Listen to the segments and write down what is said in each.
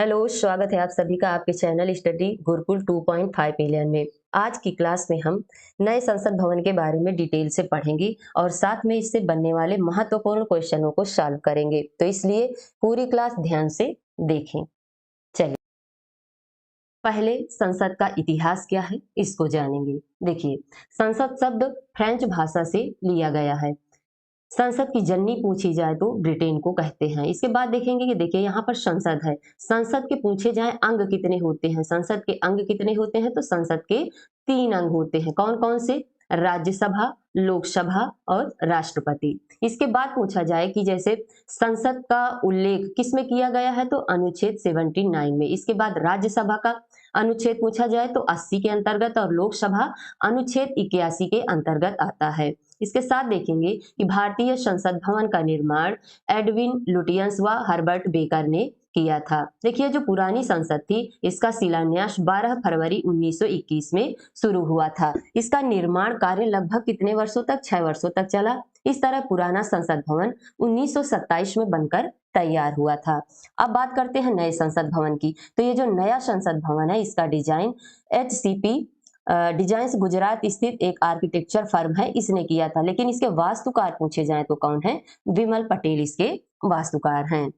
Hello, स्वागत है आप सभी का आपके चैनल स्टडी गुरुकुल 2.5 मिलियन में। आज की क्लास में हम नए संसद भवन के बारे में डिटेल से पढ़ेंगे और साथ में इससे बनने वाले महत्वपूर्ण क्वेश्चनों को सॉल्व करेंगे। तो इसलिए पूरी क्लास ध्यान से देखें। चलिए, पहले संसद का इतिहास क्या है इसको जानेंगे। देखिए, संसद शब्द फ्रेंच भाषा से लिया गया है। संसद की जननी पूछी जाए तो ब्रिटेन को कहते हैं। इसके बाद देखेंगे कि देखिए यहाँ पर संसद है। संसद के पूछे जाए अंग कितने होते हैं, संसद के अंग कितने होते हैं, तो संसद के 3 अंग होते हैं। कौन कौन से? राज्यसभा, लोकसभा और राष्ट्रपति। इसके बाद पूछा जाए कि जैसे संसद का उल्लेख किसमें किया गया है, तो अनुच्छेद 79 में। इसके बाद राज्यसभा का अनुच्छेद पूछा जाए तो 80 के अंतर्गत और लोकसभा अनुच्छेद 81 के अंतर्गत आता है। इसके साथ देखेंगे कि भारतीय संसद भवन का निर्माण एडविन लुटियंस व हर्बर्ट बेकर ने किया था। देखिए, जो पुरानी संसद थी इसका शिलान्यास 12 फरवरी 1921 में शुरू हुआ था। इसका निर्माण कार्य लगभग कितने वर्षों तक? 6 वर्षों तक चला। इस तरह पुराना संसद भवन 1927 में बनकर तैयार हुआ था। अब बात करते हैं नए संसद भवन की। तो ये जो नया संसद भवन है इसका डिजाइन HCP डिजाइन्स गुजरात स्थित एक आर्किटेक्चर फर्म है, इसने किया था। लेकिन इसके वास्तुकार पूछे जाए तो कौन है? विमल पटेल इसके वास्तुकार हैं।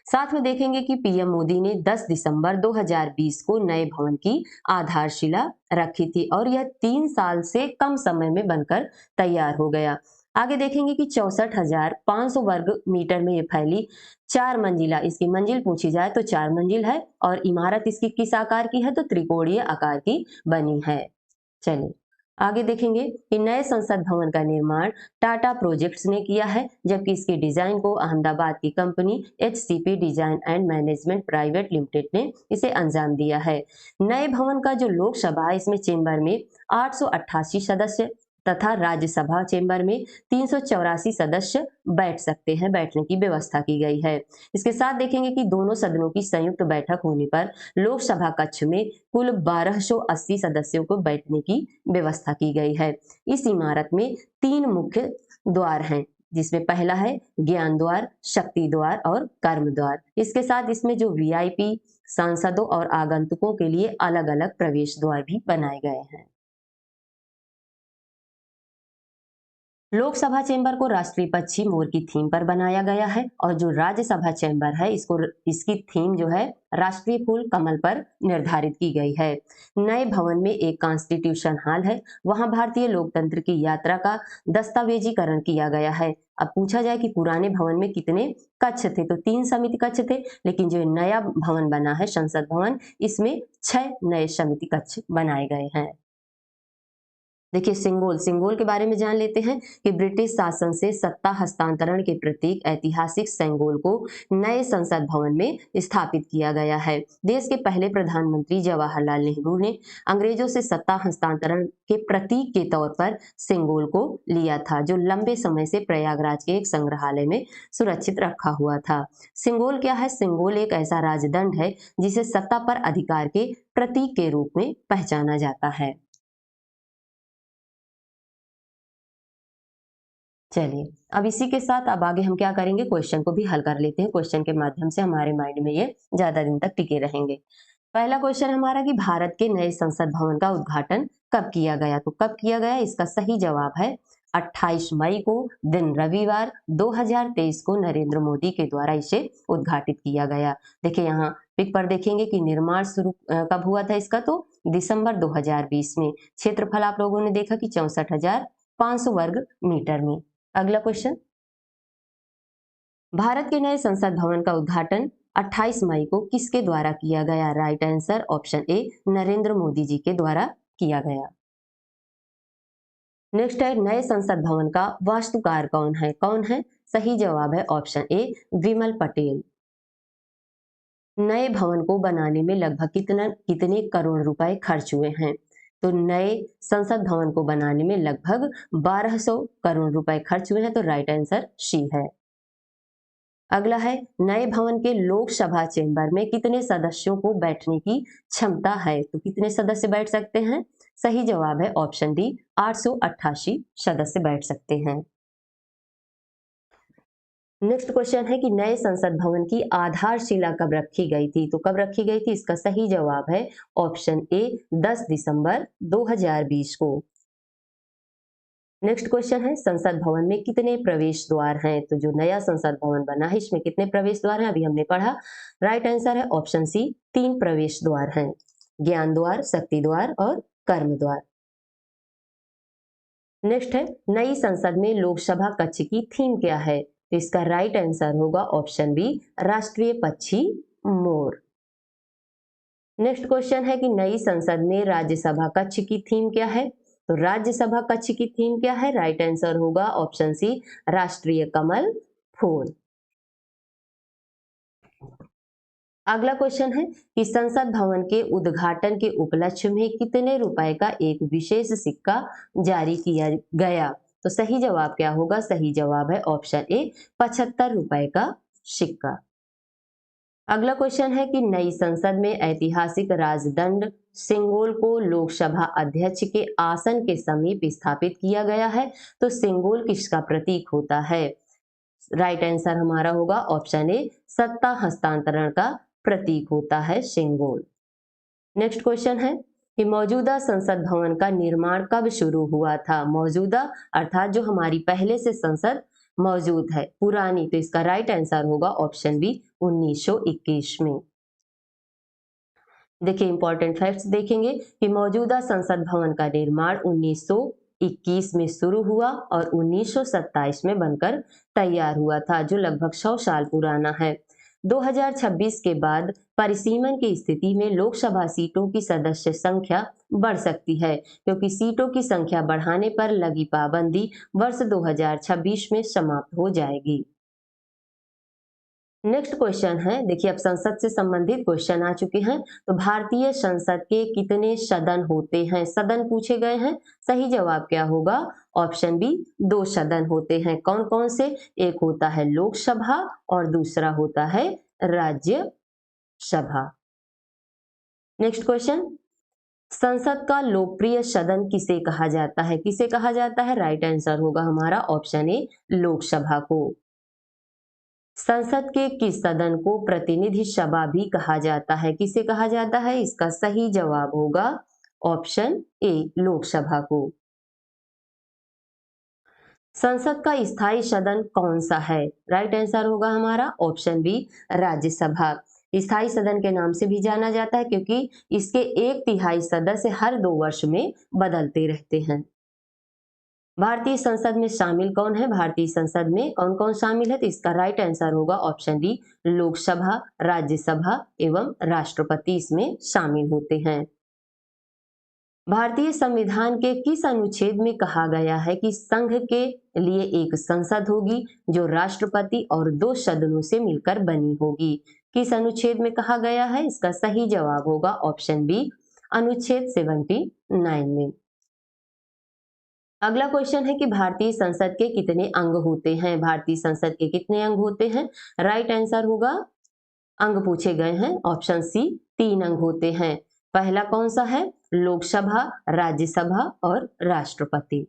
साथ में देखेंगे कि पीएम मोदी ने 10 दिसंबर 2020 को नए भवन की आधारशिला रखी थी और यह 3 साल से कम समय में बनकर तैयार हो गया। आगे देखेंगे कि 64,500 वर्ग मीटर में ये फैली 4 मंजिला, इसकी मंजिल पूछी जाए तो 4 मंजिल है और इमारत इसकी किस आकार की है? तो त्रिकोणीय आकार की बनी है। चलिए, आगे देखेंगे कि नए संसद भवन का निर्माण टाटा प्रोजेक्ट्स ने किया है, जबकि इसके डिजाइन को अहमदाबाद की company HCP design and management private limited ने इसे अंजाम दिया है। नए भवन का जो लोकसभा है इसमें चेंबर में 888 सदस्य तथा राज्यसभा चेंबर में 384 सदस्य बैठ सकते हैं, बैठने की व्यवस्था की गई है। इसके साथ देखेंगे कि दोनों सदनों की संयुक्त बैठक होने पर लोकसभा कक्ष में कुल 1280 सदस्यों को बैठने की व्यवस्था की गई है। इस इमारत में 3 मुख्य द्वार हैं, जिसमें पहला है ज्ञान द्वार, शक्ति द्वार और कर्म द्वार। इसके साथ इसमें जो VIP सांसदों और आगंतुकों के लिए अलग अलग प्रवेश द्वार भी बनाए गए हैं। लोकसभा चेंबर को राष्ट्रीय पक्षी मोर की थीम पर बनाया गया है और जो राज्यसभा चेंबर है इसकी थीम जो है राष्ट्रीय फूल कमल पर निर्धारित की गई है। नए भवन में एक कॉन्स्टिट्यूशन हॉल है, वहां भारतीय लोकतंत्र की यात्रा का दस्तावेजीकरण किया गया है। अब पूछा जाए कि पुराने भवन में कितने कक्ष थे, तो 3 समिति कक्ष थे, लेकिन जो नया भवन बना है संसद भवन, इसमें 6 नए समिति कक्ष बनाए गए हैं। देखिए, सिंगोल के बारे में जान लेते हैं कि ब्रिटिश शासन से सत्ता हस्तांतरण के प्रतीक ऐतिहासिक सिंगोल को नए संसद भवन में स्थापित किया गया है। देश के पहले प्रधानमंत्री जवाहरलाल नेहरू ने अंग्रेजों से सत्ता हस्तांतरण के प्रतीक के तौर पर सिंगोल को लिया था, जो लंबे समय से प्रयागराज के एक संग्रहालय में सुरक्षित रखा हुआ था। सिंगोल क्या है? सिंगोल एक ऐसा राजदंड है जिसे सत्ता पर अधिकार के प्रतीक के रूप में पहचाना जाता है। चलिए, अब इसी के साथ अब आगे हम क्या करेंगे, क्वेश्चन को भी हल कर लेते हैं। क्वेश्चन के माध्यम से हमारे माइंड में ये ज्यादा दिन तक टिके रहेंगे। पहला क्वेश्चन हमारा कि भारत के नए संसद भवन का उद्घाटन कब किया गया? तो कब किया गया, इसका सही जवाब है 28 मई को, दिन रविवार 2023 को नरेंद्र मोदी के द्वारा इसे उद्घाटित किया गया। देखिए, यहाँ पिक पर देखेंगे कि निर्माण शुरू कब हुआ था इसका, तो दिसंबर 2020 में। क्षेत्रफल आप लोगों ने देखा कि 64,500 वर्ग मीटर में। अगला क्वेश्चन, भारत के नए संसद भवन का उद्घाटन 28 मई को किसके द्वारा किया गया? Right answer option A, Narendra Modi ji के द्वारा किया गया। नेक्स्ट है, नए संसद भवन का वास्तुकार कौन है? कौन है? सही जवाब है ऑप्शन ए, विमल पटेल। नए भवन को बनाने में लगभग कितने करोड़ रुपए खर्च हुए हैं? तो नए संसद भवन को बनाने में लगभग 1200 करोड़ रुपए खर्च हुए हैं, तो राइट आंसर सी है। अगला है, नए भवन के लोकसभा चेंबर में कितने सदस्यों को बैठने की क्षमता है? तो कितने सदस्य बैठ सकते हैं? सही जवाब है ऑप्शन डी, 888 सदस्य बैठ सकते हैं। नेक्स्ट क्वेश्चन है कि नए संसद भवन की आधारशिला कब रखी गई थी? तो कब रखी गई थी? इसका सही जवाब है ऑप्शन ए 10 दिसंबर 2020 को। नेक्स्ट क्वेश्चन है संसद भवन में कितने प्रवेश द्वार हैं? तो जो नया संसद भवन बना है इसमें कितने प्रवेश द्वार हैं अभी हमने पढ़ा। राइट आंसर है ऑप्शन सी 3 प्रवेश द्वार हैं, ज्ञान द्वार, शक्ति द्वार और कर्म द्वार। नेक्स्ट है नई संसद में लोकसभा कक्ष की थीम क्या है? तो इसका राइट आंसर होगा ऑप्शन बी राष्ट्रीय पक्षी मोर। नेक्स्ट क्वेश्चन है कि नई संसद में राज्यसभा कक्ष की थीम क्या है? तो राज्यसभा कक्ष की थीम क्या है? राइट आंसर होगा ऑप्शन सी राष्ट्रीय कमल फूल। अगला क्वेश्चन है कि संसद भवन के उद्घाटन के उपलक्ष्य में कितने रुपए का एक विशेष सिक्का जारी किया गया? तो सही जवाब क्या होगा? सही जवाब है ऑप्शन ए 75 रुपए का सिक्का। अगला क्वेश्चन है कि नई संसद में ऐतिहासिक राजदंड सिंगोल को लोकसभा अध्यक्ष के आसन के समीप स्थापित किया गया है। तो सिंगोल किसका प्रतीक होता है? राइट आंसर हमारा होगा ऑप्शन ए सत्ता हस्तांतरण का प्रतीक होता है सिंगोल। नेक्स्ट क्वेश्चन है कि मौजूदा संसद भवन का निर्माण कब शुरू हुआ था? मौजूदा अर्थात जो हमारी पहले से संसद मौजूद है, पुरानी, तो इसका राइट आंसर होगा ऑप्शन बी 1921 में। देखिए इंपॉर्टेंट फैक्ट्स देखेंगे कि मौजूदा संसद भवन का निर्माण 1921 में शुरू हुआ और 1927 में बनकर तैयार हुआ था, जो लगभग 100 साल पुराना है। 2026 के बाद परिसीमन की स्थिति में लोकसभा सीटों की सदस्य संख्या बढ़ सकती है, क्योंकि सीटों की संख्या बढ़ाने पर लगी पाबंदी वर्ष 2026 में समाप्त हो जाएगी। नेक्स्ट क्वेश्चन है, देखिए अब संसद से संबंधित क्वेश्चन आ चुके हैं। तो भारतीय संसद के कितने सदन होते हैं? सदन पूछे गए हैं। सही जवाब क्या होगा? ऑप्शन बी 2 सदन होते हैं। कौन कौन से? एक होता है लोकसभा और दूसरा होता है राज्यसभा। नेक्स्ट क्वेश्चन, संसद का लोकप्रिय सदन किसे कहा जाता है? किसे कहा जाता है? राइट आंसर होगा हमारा ऑप्शन ए लोकसभा को। संसद के किस सदन को प्रतिनिधि सभा भी कहा जाता है? किसे कहा जाता है? इसका सही जवाब होगा ऑप्शन ए लोकसभा को। संसद का स्थायी सदन कौन सा है? राइट आंसर होगा हमारा ऑप्शन बी राज्यसभा। स्थायी सदन के नाम से भी जाना जाता है क्योंकि इसके 1/3 सदस्य हर 2 वर्ष में बदलते रहते हैं। भारतीय संसद में शामिल कौन है? भारतीय संसद में कौन कौन शामिल है? तो इसका राइट आंसर होगा ऑप्शन डी लोकसभा, राज्यसभा एवं राष्ट्रपति इसमें शामिल होते हैं। भारतीय संविधान के किस अनुच्छेद में कहा गया है कि संघ के लिए एक संसद होगी जो राष्ट्रपति और 2 सदनों से मिलकर बनी होगी? किस अनुच्छेद में कहा गया है? इसका सही जवाब होगा ऑप्शन बी अनुच्छेद 79 में। अगला क्वेश्चन है कि भारतीय संसद के कितने अंग होते हैं? भारतीय संसद के कितने अंग होते हैं? राइट आंसर होगा, अंग पूछे गए हैं ऑप्शन सी 3 अंग होते हैं। पहला कौन सा है? लोकसभा, राज्यसभा और राष्ट्रपति।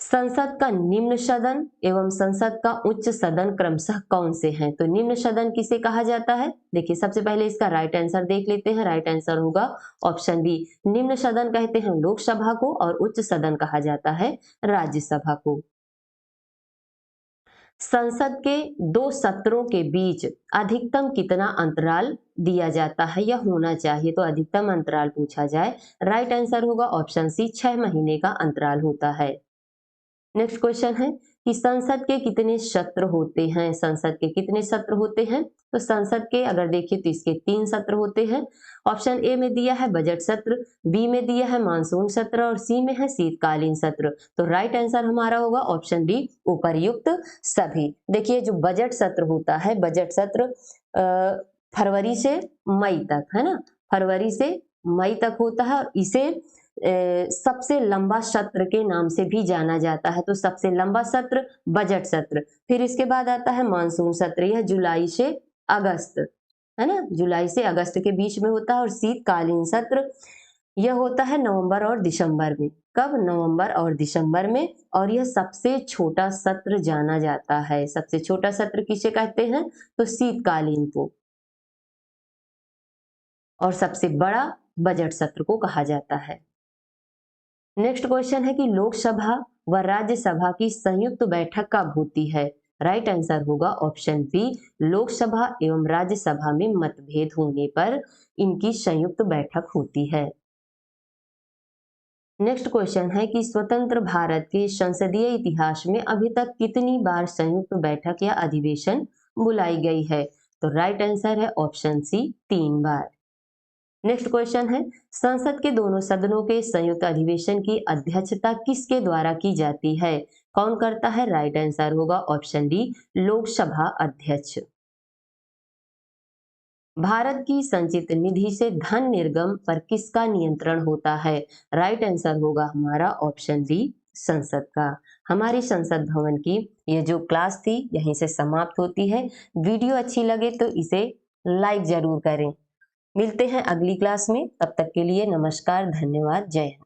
संसद का निम्न सदन एवं संसद का उच्च सदन क्रमशः कौन से हैं? तो निम्न सदन किसे कहा जाता है? देखिए सबसे पहले इसका राइट आंसर देख लेते हैं। राइट आंसर होगा ऑप्शन बी निम्न सदन कहते हैं लोकसभा को और उच्च सदन कहा जाता है राज्यसभा को। संसद के 2 सत्रों के बीच अधिकतम कितना अंतराल दिया जाता है या होना चाहिए? तो अधिकतम अंतराल पूछा जाए, राइट आंसर होगा ऑप्शन सी 6 महीने का अंतराल होता है। नेक्स्ट क्वेश्चन है कि संसद के कितने सत्र होते हैं? संसद के कितने सत्र होते हैं? तो संसद के अगर देखिए तो इसके 3 सत्र होते हैं। ऑप्शन ए में दिया है बजट सत्र, बी में दिया है मानसून सत्र और सी में है शीतकालीन सत्र। तो राइट आंसर हमारा होगा ऑप्शन डी उपर्युक्त सभी। देखिए जो बजट सत्र होता है, बजट सत्र फरवरी से मई तक, है ना, फरवरी से मई तक होता है और इसे सबसे लंबा सत्र के नाम से भी जाना जाता है। तो सबसे लंबा सत्र बजट सत्र, फिर इसके बाद आता है मानसून सत्र, यह जुलाई से अगस्त, है ना, जुलाई से अगस्त के बीच में होता है और शीतकालीन सत्र यह होता है नवंबर और दिसंबर में। कब? नवंबर और दिसंबर में। और यह सबसे छोटा सत्र जाना जाता है। सबसे छोटा सत्र किसे कहते हैं? तो शीतकालीन को। और सबसे बड़ा बजट सत्र को कहा जाता है। नेक्स्ट क्वेश्चन है कि लोकसभा व राज्यसभा की संयुक्त बैठक कब होती है? राइट आंसर होगा ऑप्शन बी, लोकसभा एवं राज्यसभा में मतभेद होने पर इनकी संयुक्त बैठक होती है। नेक्स्ट क्वेश्चन है कि स्वतंत्र भारत के संसदीय इतिहास में अभी तक कितनी बार संयुक्त बैठक या अधिवेशन बुलाई गई है? तो राइट आंसर है ऑप्शन सी, 3 बार। नेक्स्ट क्वेश्चन है, संसद के दोनों सदनों के संयुक्त अधिवेशन की अध्यक्षता किसके द्वारा की जाती है? कौन करता है? राइट आंसर होगा ऑप्शन डी, लोकसभा अध्यक्ष। भारत की संचित निधि से धन निर्गम पर किसका नियंत्रण होता है? राइट आंसर होगा हमारा ऑप्शन डी, संसद का। हमारी संसद भवन की ये जो क्लास थी यहीं से समाप्त होती है। वीडियो अच्छी लगे तो इसे लाइक जरूर करें। मिलते हैं अगली क्लास में, तब तक के लिए नमस्कार, धन्यवाद, जय हिंद।